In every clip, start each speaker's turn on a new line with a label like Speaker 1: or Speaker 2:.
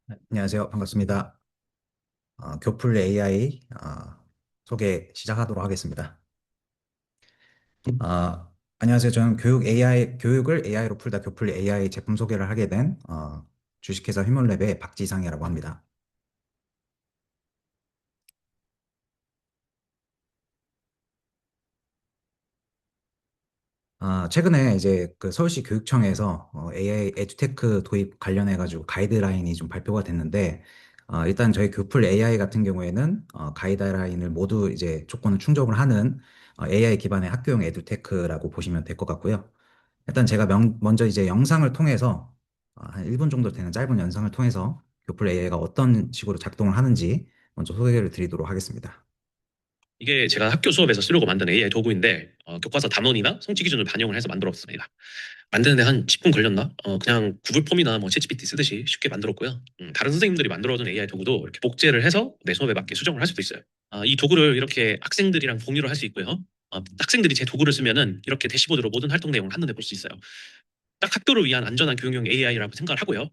Speaker 1: 네, 안녕하세요. 반갑습니다. 교플 AI 소개 시작하도록 하겠습니다. 아, 안녕하세요. 저는 교육을 AI로 풀다 교플 AI 제품 소개를 하게 된 주식회사 휘문랩의 박지상이라고 합니다. 최근에 이제 그 서울시 교육청에서 AI 에듀테크 도입 관련해가지고 가이드라인이 좀 발표가 됐는데, 일단 저희 교플 AI 같은 경우에는 가이드라인을 모두 이제 조건을 충족을 하는 AI 기반의 학교용 에듀테크라고 보시면 될 것 같고요. 일단 제가 먼저 이제 영상을 통해서 한 1분 정도 되는 짧은 영상을 통해서 교플 AI가 어떤 식으로 작동을 하는지 먼저 소개를 드리도록 하겠습니다.
Speaker 2: 이게 제가 학교 수업에서 쓰려고 만든 AI 도구인데 교과서 단원이나 성취 기준을 반영을 해서 만들었습니다. 만드는데 한 10분 걸렸나? 그냥 구글 폼이나 뭐 챗GPT 쓰듯이 쉽게 만들었고요. 다른 선생님들이 만들어준 AI 도구도 이렇게 복제를 해서 내 수업에 맞게 수정을 할 수도 있어요. 이 도구를 이렇게 학생들이랑 공유를 할 수 있고요. 학생들이 제 도구를 쓰면은 이렇게 대시보드로 모든 활동 내용을 한눈에 볼 수 있어요. 딱 학교를 위한 안전한 교육용 AI라고 생각을 하고요.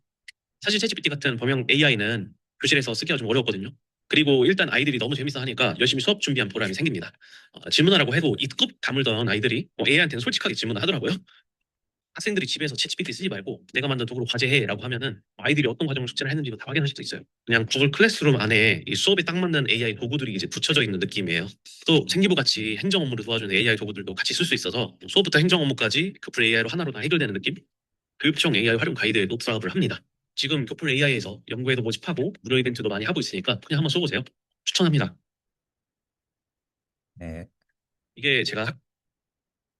Speaker 2: 사실 챗GPT 같은 범용 AI는 교실에서 쓰기가 좀 어렵거든요. 그리고 일단 아이들이 너무 재밌어 하니까 열심히 수업 준비한 보람이 생깁니다. 질문하라고 해도 이급 다물던 아이들이 AI한테는 솔직하게 질문을 하더라고요. 학생들이 집에서 챗GPT 쓰지 말고 내가 만든 도구로 과제해라고 하면은 아이들이 어떤 과정 숙제를 했는지도 다 확인할 수도 있어요. 그냥 구글 클래스룸 안에 이 수업에 딱 맞는 AI 도구들이 이제 붙여져 있는 느낌이에요. 또 생기부 같이 행정 업무를 도와주는 AI 도구들도 같이 쓸 수 있어서 수업부터 행정 업무까지 교플 AI로 하나로 다 해결되는 느낌? 교육청 AI 활용 가이드에도 부합을 합니다. 지금 교플 AI에서 연구에도 모집하고 무료 이벤트도 많이 하고 있으니까 그냥 한번 써보세요. 추천합니다.
Speaker 1: 네.
Speaker 2: 이게 제가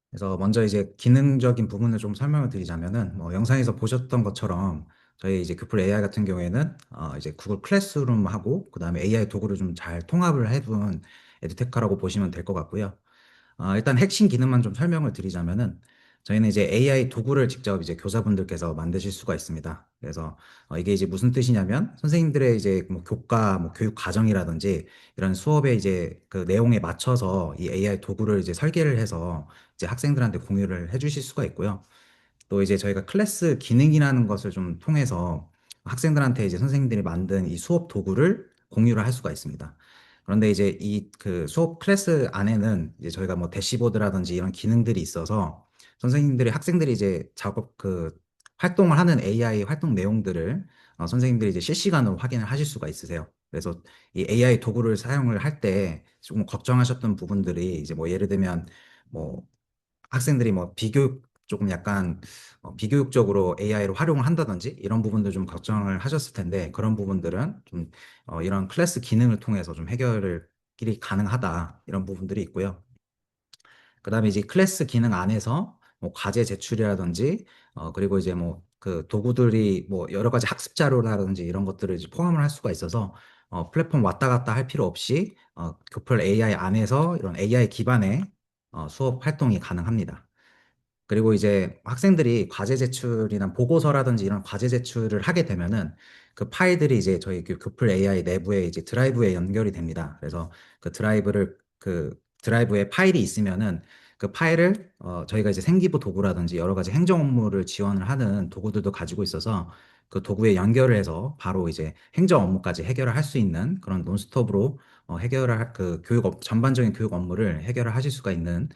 Speaker 1: 그래서 먼저 이제 기능적인 부분을 좀 설명을 드리자면은 뭐 영상에서 보셨던 것처럼 저희 이제 교플 AI 같은 경우에는 이제 구글 클래스룸하고 그다음에 AI 도구를 좀 잘 통합을 해둔 에듀테크라고 보시면 될 것 같고요. 일단 핵심 기능만 좀 설명을 드리자면은 저희는 이제 AI 도구를 직접 이제 교사분들께서 만드실 수가 있습니다. 그래서 이게 이제 무슨 뜻이냐면 선생님들의 이제 뭐 교과, 뭐 교육 과정이라든지 이런 수업의 이제 그 내용에 맞춰서 이 AI 도구를 이제 설계를 해서 이제 학생들한테 공유를 해주실 수가 있고요. 또 이제 저희가 클래스 기능이라는 것을 좀 통해서 학생들한테 이제 선생님들이 만든 이 수업 도구를 공유를 할 수가 있습니다. 그런데 이제 이 그 수업 클래스 안에는 이제 저희가 뭐 대시보드라든지 이런 기능들이 있어서 선생님들이 학생들이 이제 작업 그 활동을 하는 AI 활동 내용들을 선생님들이 이제 실시간으로 확인을 하실 수가 있으세요. 그래서 이 AI 도구를 사용을 할 때 조금 걱정하셨던 부분들이 이제 뭐 예를 들면 뭐 학생들이 뭐 비교육 조금 약간 비교육적으로 AI를 활용을 한다든지 이런 부분들 좀 걱정을 하셨을 텐데 그런 부분들은 좀 이런 클래스 기능을 통해서 좀 해결을 길이 가능하다 이런 부분들이 있고요. 그다음에 이제 클래스 기능 안에서 뭐 과제 제출이라든지 그리고 이제 뭐 그 도구들이 뭐 여러 가지 학습 자료라든지 이런 것들을 이제 포함을 할 수가 있어서 플랫폼 왔다 갔다 할 필요 없이 교플 AI 안에서 이런 AI 기반의 수업 활동이 가능합니다. 그리고 이제 학생들이 과제 제출이나 보고서라든지 이런 과제 제출을 하게 되면은 그 파일들이 이제 저희 그 교플 AI 내부에 이제 드라이브에 연결이 됩니다. 그래서 그 드라이브에 파일이 있으면은 그 파일을 저희가 이제 생기부 도구라든지 여러 가지 행정 업무를 지원을 하는 도구들도 가지고 있어서 그 도구에 연결을 해서 바로 이제 행정 업무까지 해결을 할 수 있는 그런 논스톱으로 그 전반적인 교육 업무를 해결을 하실 수가 있는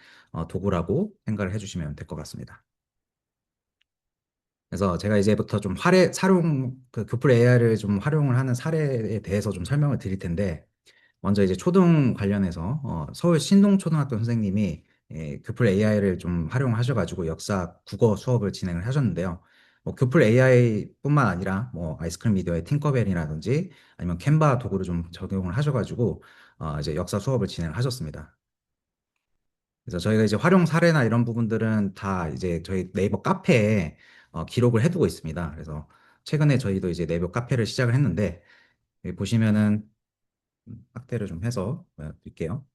Speaker 1: 도구라고 생각을 해주시면 될 것 같습니다. 그래서 제가 이제부터 좀 그 교플 AI를 좀 활용을 하는 사례에 대해서 좀 설명을 드릴 텐데, 먼저 이제 초등 관련해서 서울 신동초등학교 선생님이 교플 AI를 좀 활용하셔가지고 역사 국어 수업을 진행을 하셨는데요. 뭐 교플 AI뿐만 아니라 뭐 아이스크림 미디어의 팅커벨이라든지 아니면 캔바 도구를 좀 적용을 하셔가지고 이제 역사 수업을 진행을 하셨습니다. 그래서 저희가 이제 활용 사례나 이런 부분들은 다 이제 저희 네이버 카페에 기록을 해두고 있습니다. 그래서 최근에 저희도 이제 네이버 카페를 시작을 했는데 여기 보시면은 확대를 좀 해서 드릴게요.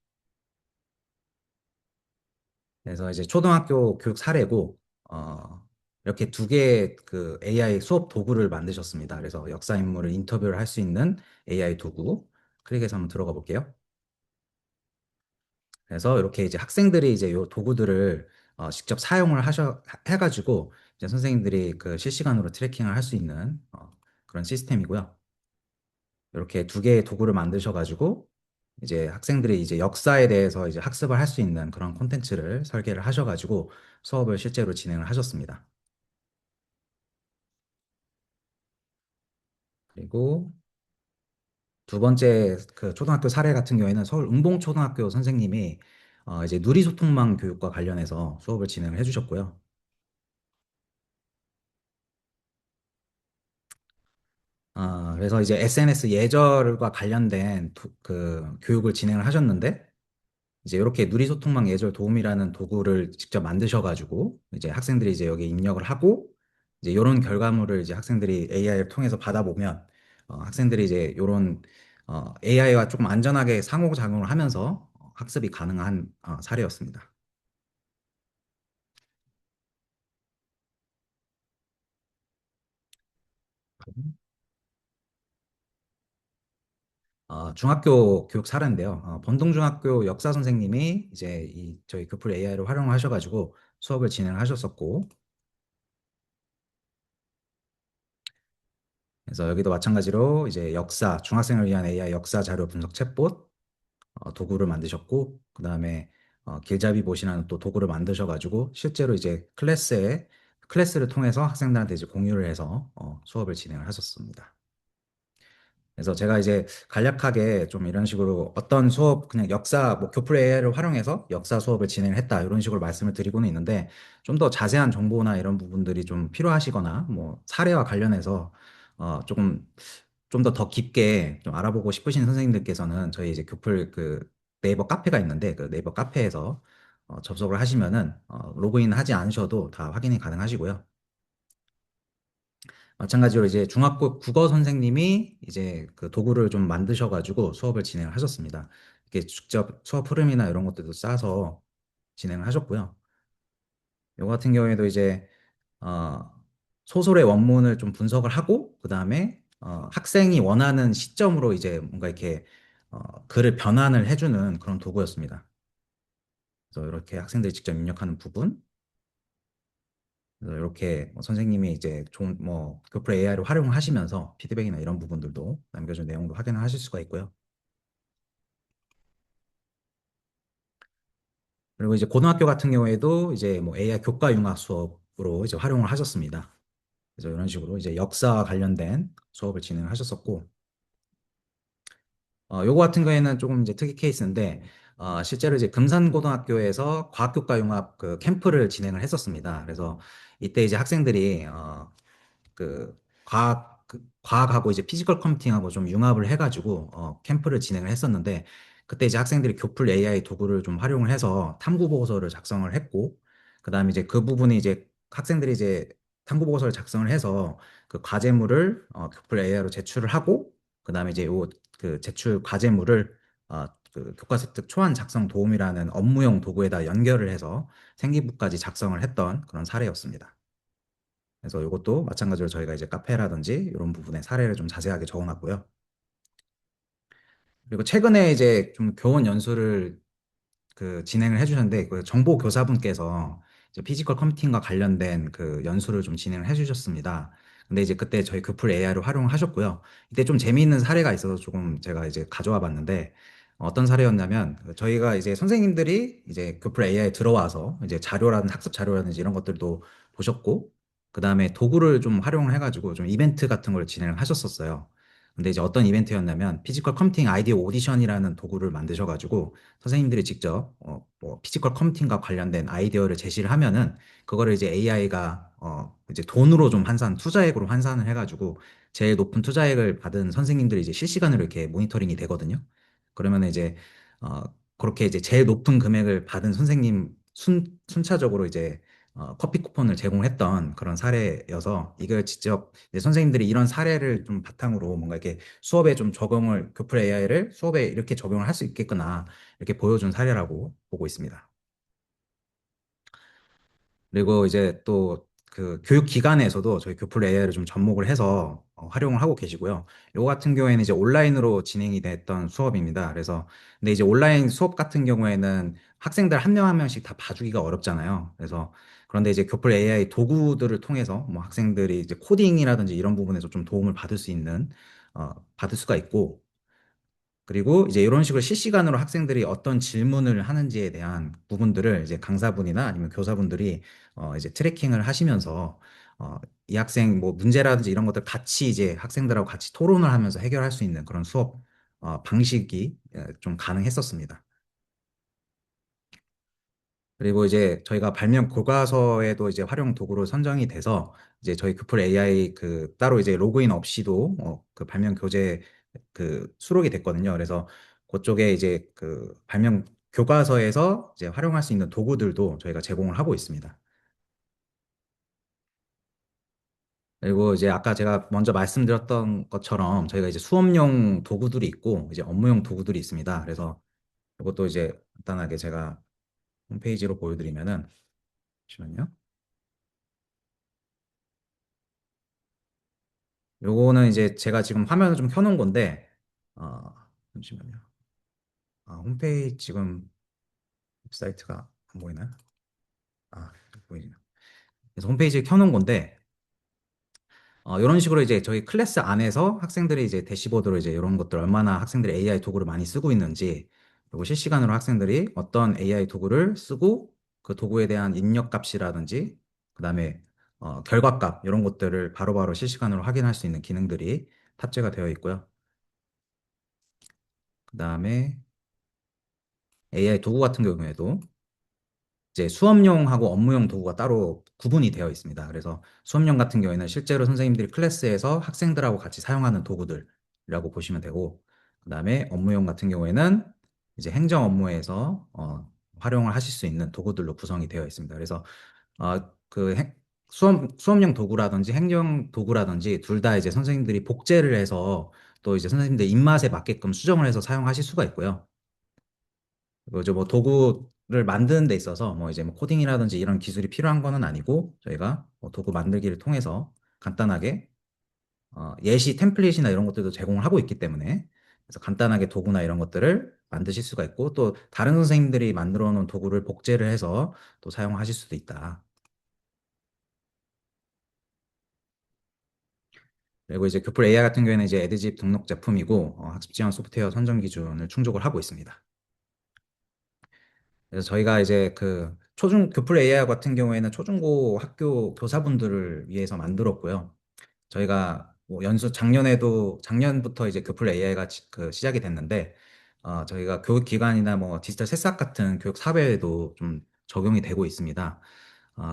Speaker 1: 그래서 이제 초등학교 교육 사례고 이렇게 두 개의 그 AI 수업 도구를 만드셨습니다. 그래서 역사 인물을 인터뷰를 할 수 있는 AI 도구 클릭해서 한번 들어가 볼게요. 그래서 이렇게 이제 학생들이 이제 요 도구들을 직접 해가지고 이제 선생님들이 그 실시간으로 트래킹을 할 수 있는 그런 시스템이고요. 이렇게 두 개의 도구를 만드셔가지고 이제 학생들이 이제 역사에 대해서 이제 학습을 할 수 있는 그런 콘텐츠를 설계를 하셔가지고 수업을 실제로 진행을 하셨습니다. 그리고 두 번째 그 초등학교 사례 같은 경우에는 서울 응봉초등학교 선생님이 이제 누리소통망 교육과 관련해서 수업을 진행을 해주셨고요. 그래서 이제 SNS 예절과 관련된 그 교육을 진행을 하셨는데 이제 이렇게 누리소통망 예절 도움이라는 도구를 직접 만드셔가지고 이제 학생들이 이제 여기 입력을 하고 이제 이런 결과물을 이제 학생들이 AI를 통해서 받아보면 학생들이 이제 이런 AI와 조금 안전하게 상호작용을 하면서 학습이 가능한 사례였습니다. 중학교 교육 사례인데요. 번동중학교 역사 선생님이 이제 이 저희 교플 AI를 활용하셔가지고 수업을 진행하셨었고, 그래서 여기도 마찬가지로 이제 역사, 중학생을 위한 AI 역사 자료 분석 챗봇 도구를 만드셨고, 그 다음에 길잡이 보시라는 또 도구를 만드셔가지고 실제로 이제 클래스를 통해서 학생들한테 이제 공유를 해서 수업을 진행을 하셨습니다. 그래서 제가 이제 간략하게 좀 이런 식으로 어떤 수업 그냥 역사 뭐 교플 AI를 활용해서 역사 수업을 진행을 했다 이런 식으로 말씀을 드리고는 있는데 좀 더 자세한 정보나 이런 부분들이 좀 필요하시거나 뭐 사례와 관련해서 조금 좀 더 깊게 좀 알아보고 싶으신 선생님들께서는 저희 이제 교플 그 네이버 카페가 있는데 그 네이버 카페에서 접속을 하시면은 로그인 하지 않으셔도 다 확인이 가능하시고요. 마찬가지로 이제 중학교 국어 선생님이 이제 그 도구를 좀 만드셔가지고 수업을 진행을 하셨습니다. 이렇게 직접 수업 흐름이나 이런 것들도 짜서 진행을 하셨고요. 요 같은 경우에도 이제 어, 소설의 원문을 좀 분석을 하고 그 다음에 학생이 원하는 시점으로 이제 뭔가 이렇게 글을 변환을 해주는 그런 도구였습니다. 그래서 이렇게 학생들이 직접 입력하는 부분, 그래서 이렇게 뭐 선생님이 이제 좋은 뭐 교플 AI를 활용하시면서 피드백이나 이런 부분들도 남겨준 내용도 확인을 하실 수가 있고요. 그리고 이제 고등학교 같은 경우에도 이제 뭐 AI 교과 융합 수업으로 이제 활용을 하셨습니다. 그래서 이런 식으로 이제 역사와 관련된 수업을 진행을 하셨었고, 요거 같은 경우에는 조금 이제 특이 케이스인데, 실제로 이제 금산고등학교에서 과학교과 융합 그 캠프를 진행을 했었습니다. 그래서 이때 이제 학생들이 그 과학하고 이제 피지컬 컴퓨팅하고 좀 융합을 해가지고 캠프를 진행을 했었는데 그때 이제 학생들이 교플 AI 도구를 좀 활용을 해서 탐구 보고서를 작성을 했고 그다음에 이제 그 부분이 이제 학생들이 이제 탐구 보고서를 작성을 해서 그 과제물을 교플 AI로 제출을 하고 그다음에 이제 요 그 제출 과제물을 그 교과 습득 초안 작성 도움이라는 업무용 도구에다 연결을 해서 생기부까지 작성을 했던 그런 사례였습니다. 그래서 이것도 마찬가지로 저희가 이제 카페라든지 이런 부분에 사례를 좀 자세하게 적어놨고요. 그리고 최근에 이제 좀 교원 연수를 그 진행을 해주셨는데 그 정보 교사분께서 이제 피지컬 컴퓨팅과 관련된 그 연수를 좀 진행을 해주셨습니다. 근데 이제 그때 저희 교플 AI를 활용하셨고요. 이때 좀 재미있는 사례가 있어서 조금 제가 이제 가져와 봤는데 어떤 사례였냐면 저희가 이제 선생님들이 이제 교플 AI에 들어와서 이제 자료라든지 학습 자료라든지 이런 것들도 보셨고 그다음에 도구를 좀 활용을 해가지고 좀 이벤트 같은 걸 진행을 하셨었어요. 근데 이제 어떤 이벤트였냐면 피지컬 컴퓨팅 아이디어 오디션이라는 도구를 만드셔가지고 선생님들이 직접 뭐 피지컬 컴퓨팅과 관련된 아이디어를 제시를 하면은 그거를 이제 AI가 이제 돈으로 좀 환산 투자액으로 환산을 해가지고 제일 높은 투자액을 받은 선생님들이 이제 실시간으로 이렇게 모니터링이 되거든요. 그러면 이제 어 그렇게 이제 제일 높은 금액을 받은 선생님 순차적으로 이제 커피 쿠폰을 제공했던 그런 사례여서 이걸 직접 이제 선생님들이 이런 사례를 좀 바탕으로 뭔가 이렇게 수업에 좀 적용을 교플 AI를 수업에 이렇게 적용을 할 수 있겠구나 이렇게 보여준 사례라고 보고 있습니다. 그리고 이제 또 그 교육기관에서도 저희 교플 AI를 좀 접목을 해서 활용을 하고 계시고요. 요거 같은 경우에는 이제 온라인으로 진행이 됐던 수업입니다. 그래서 근데 이제 온라인 수업 같은 경우에는 학생들 한 명 한 명씩 다 봐주기가 어렵잖아요. 그래서 그런데 이제 교플 AI 도구들을 통해서 뭐 학생들이 이제 코딩이라든지 이런 부분에서 좀 도움을 받을 수 있는, 받을 수가 있고, 그리고 이제 이런 식으로 실시간으로 학생들이 어떤 질문을 하는지에 대한 부분들을 이제 강사분이나 아니면 교사분들이 이제 트래킹을 하시면서 어, 이 학생 뭐 문제라든지 이런 것들 같이 이제 학생들하고 같이 토론을 하면서 해결할 수 있는 그런 수업 방식이 좀 가능했었습니다. 그리고 이제 저희가 발명 교과서에도 이제 활용 도구로 선정이 돼서 이제 저희 교플 AI 그 따로 이제 로그인 없이도 그 발명 교재 그 수록이 됐거든요. 그래서 그쪽에 이제 그 발명 교과서에서 이제 활용할 수 있는 도구들도 저희가 제공을 하고 있습니다. 그리고 이제 아까 제가 먼저 말씀드렸던 것처럼 저희가 이제 수업용 도구들이 있고 이제 업무용 도구들이 있습니다. 그래서 이것도 이제 간단하게 제가 홈페이지로 보여드리면은 잠시만요. 요거는 이제 제가 지금 화면을 좀 켜놓은 건데, 어, 잠시만요. 홈페이지 지금 사이트가 안 보이나요? 보이네요. 그래서 홈페이지를 켜놓은 건데, 이런 식으로 이제 저희 클래스 안에서 학생들이 이제 대시보드로 이제 이런 것들 얼마나 학생들이 AI 도구를 많이 쓰고 있는지, 그리고 실시간으로 학생들이 어떤 AI 도구를 쓰고 그 도구에 대한 입력 값이라든지, 그다음에 결과값 이런 것들을 바로바로 실시간으로 확인할 수 있는 기능들이 탑재가 되어 있고요. 그다음에 AI 도구 같은 경우에도 이제 수업용하고 업무용 도구가 따로 구분이 되어 있습니다. 그래서 수업용 같은 경우에는 실제로 선생님들이 클래스에서 학생들하고 같이 사용하는 도구들이라고 보시면 되고, 그다음에 업무용 같은 경우에는 이제 행정 업무에서 활용을 하실 수 있는 도구들로 구성이 되어 있습니다. 그래서 그 수업용 도구라든지 행정 도구라든지 둘 다 이제 선생님들이 복제를 해서 또 이제 선생님들 입맛에 맞게끔 수정을 해서 사용하실 수가 있고요. 그죠. 뭐 도구를 만드는 데 있어서 뭐 이제 뭐 코딩이라든지 이런 기술이 필요한 거는 아니고 저희가 뭐 도구 만들기를 통해서 간단하게 예시 템플릿이나 이런 것들도 제공을 하고 있기 때문에 그래서 간단하게 도구나 이런 것들을 만드실 수가 있고 또 다른 선생님들이 만들어 놓은 도구를 복제를 해서 또 사용하실 수도 있다. 그리고 이제 교플 AI 같은 경우에는 이제 에드집 등록 제품이고 학습 지원 소프트웨어 선정 기준을 충족을 하고 있습니다. 그래서 저희가 이제 그 교플 AI 같은 경우에는 초중고 학교 교사분들을 위해서 만들었고요. 저희가 뭐 작년부터 이제 교플 AI가 그 시작이 됐는데, 저희가 교육기관이나 뭐 디지털 새싹 같은 교육 사회에도 좀 적용이 되고 있습니다.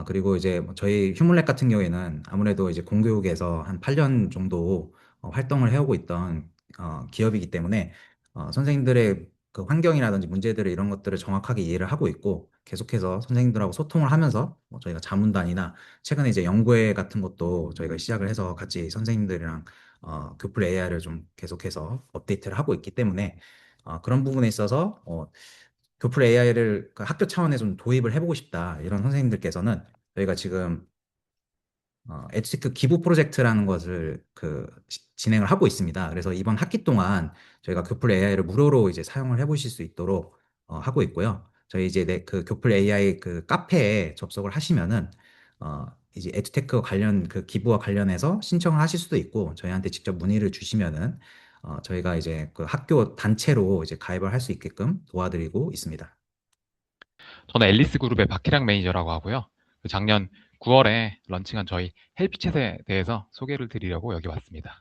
Speaker 1: 그리고 이제 뭐 저희 휴문랩 같은 경우에는 아무래도 이제 공교육에서 한 8년 정도 활동을 해오고 있던 기업이기 때문에 선생님들의 그 환경이라든지 문제들을 이런 것들을 정확하게 이해를 하고 있고 계속해서 선생님들하고 소통을 하면서 뭐 저희가 자문단이나 최근에 이제 연구회 같은 것도 저희가 시작을 해서 같이 선생님들이랑 교플 AI를 좀 계속해서 업데이트를 하고 있기 때문에 그런 부분에 있어서 교플 AI를 학교 차원에서 좀 도입을 해보고 싶다 이런 선생님들께서는 저희가 지금 에듀테크 기부 프로젝트라는 것을 진행을 하고 있습니다. 그래서 이번 학기 동안 저희가 교플 AI를 무료로 이제 사용을 해보실 수 있도록 하고 있고요. 저희 이제 그 교플 AI 그 카페에 접속을 하시면은 이제 에듀테크 관련 그 기부와 관련해서 신청을 하실 수도 있고 저희한테 직접 문의를 주시면은 저희가 이제 그 학교 단체로 이제 가입을 할 수 있게끔 도와드리고 있습니다.
Speaker 3: 저는 앨리스 그룹의 박희량 매니저라고 하고요. 작년 9월에 런칭한 저희 헬피챗에 대해서 소개를 드리려고 여기 왔습니다.